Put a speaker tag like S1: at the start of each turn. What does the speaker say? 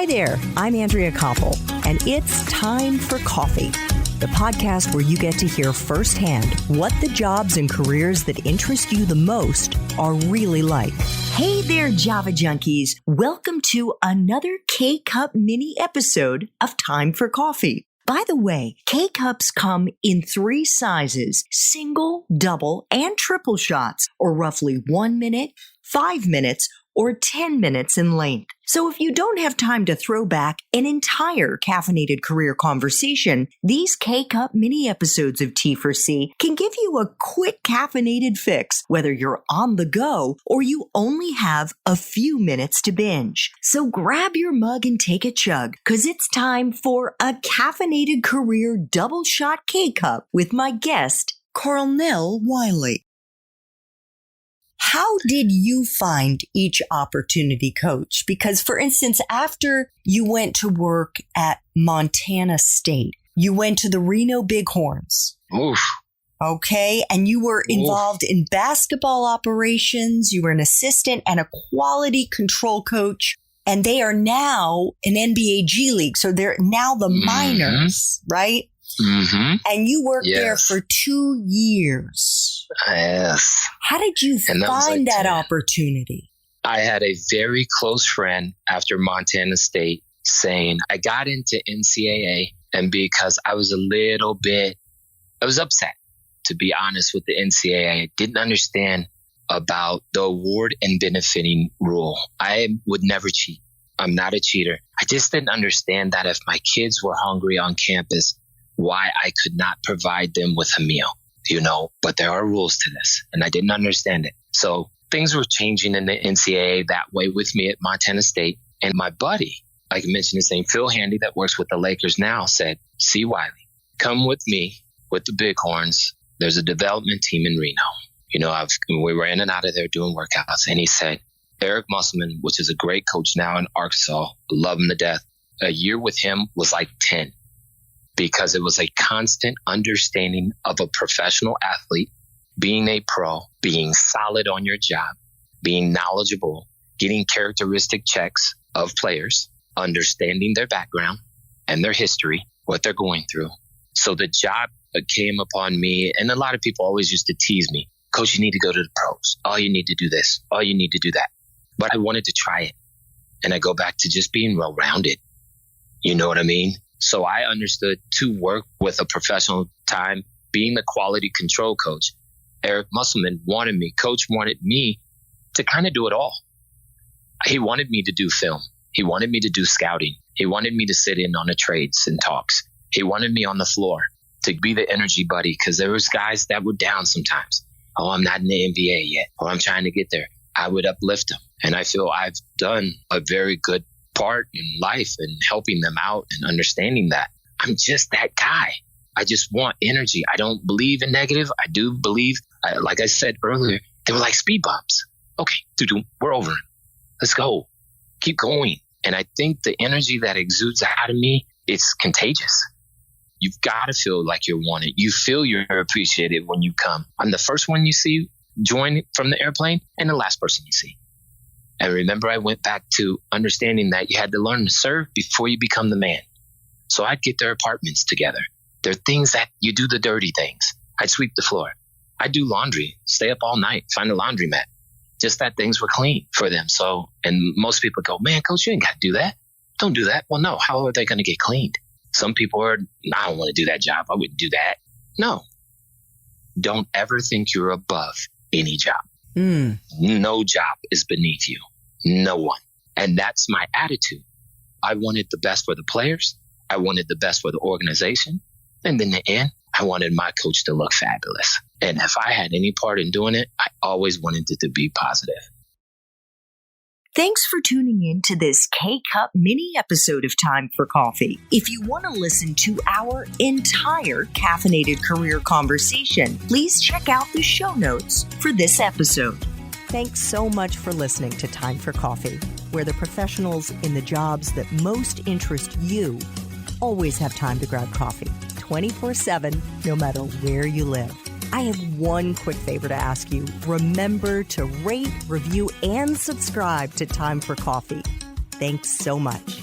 S1: Hi there, I'm Andrea Koppel, and it's Time for Coffee, the podcast where you get to hear firsthand what the jobs and careers that interest you the most are really like. Hey there, Java junkies. Welcome to another K-Cup mini episode of Time for Coffee. By the way, K-Cups come in 3 sizes, single, double, and triple shots, or roughly 1 minute, 5 minutes, or 10 minutes in length. So if you don't have time to throw back an entire caffeinated career conversation, these K-Cup mini episodes of T4C can give you a quick caffeinated fix, whether you're on the go or you only have a few minutes to binge. So grab your mug and take a chug, because it's time for a caffeinated career double shot K-Cup with my guest, Carlnel Wiley. How did you find each opportunity, Coach? Because, for instance, after you went to work at Montana State, you went to the Reno Bighorns.
S2: Oof.
S1: Okay, and you were involved in basketball operations. You were an assistant and a quality control coach, and they are now an NBA G League. So they're now the minors, right?
S2: Mm-hmm.
S1: And you worked there for 2 years.
S2: Yes.
S1: How did you find that opportunity?
S2: I had a very close friend after Montana State saying I got into NCAA, and because I was I was upset, to be honest, with the NCAA. I didn't understand about the award and benefiting rule. I would never cheat. I'm not a cheater. I just didn't understand that if my kids were hungry on campus, why I could not provide them with a meal, but there are rules to this, and I didn't understand it. So things were changing in the NCAA that way with me at Montana State. And my buddy, like I mentioned his name, Phil Handy, that works with the Lakers now, said, see, Wiley, come with me with the Bighorns. There's a development team in Reno. We were in and out of there doing workouts. And he said, Eric Musselman, which is a great coach now in Arkansas, love him to death. A year with him was like 10. Because it was a constant understanding of a professional athlete, being a pro, being solid on your job, being knowledgeable, getting characteristic checks of players, understanding their background and their history, what they're going through. So the job came upon me, and a lot of people always used to tease me, Coach, you need to go to the pros. Oh, you need to do this. Oh, you need to do that. But I wanted to try it. And I go back to just being well-rounded. You know what I mean? So I understood to work with a professional time, being the quality control coach. Eric Musselman Coach wanted me to kind of do it all. He wanted me to do film. He wanted me to do scouting. He wanted me to sit in on the trades and talks. He wanted me on the floor to be the energy buddy, because there was guys that were down sometimes. Oh, I'm not in the NBA yet. Oh, I'm trying to get there. I would uplift them. And I feel I've done a very good part in life and helping them out and understanding that I'm just that guy. I just want energy. I don't believe in negative. I do believe, like I said earlier, they were like speed bumps. Okay, we're over it. Let's go. Keep going. And I think the energy that exudes out of me, it's contagious. You've got to feel like you're wanted. You feel you're appreciated when you come. I'm the first one you see join from the airplane and the last person you see. And remember, I went back to understanding that you had to learn to serve before you become the man. So I'd get their apartments together. There are things that you do, the dirty things. I'd sweep the floor. I'd do laundry, stay up all night, find a laundromat. Just that things were clean for them. So, and most people go, man, Coach, you ain't got to do that. Don't do that. Well, no, how are they going to get cleaned? Some people are, I don't want to do that job. I wouldn't do that. No. Don't ever think you're above any job. No job is beneath you. No one. And that's my attitude. I wanted the best for the players. I wanted the best for the organization. And in the end, I wanted my coach to look fabulous. And if I had any part in doing it, I always wanted it to be positive.
S1: Thanks for tuning in to this K-Cup mini episode of Time for Coffee. If you want to listen to our entire caffeinated career conversation, please check out the show notes for this episode. Thanks so much for listening to Time for Coffee, where the professionals in the jobs that most interest you always have time to grab coffee, 24/7, no matter where you live. I have one quick favor to ask you. Remember to rate, review, and subscribe to Time for Coffee. Thanks so much.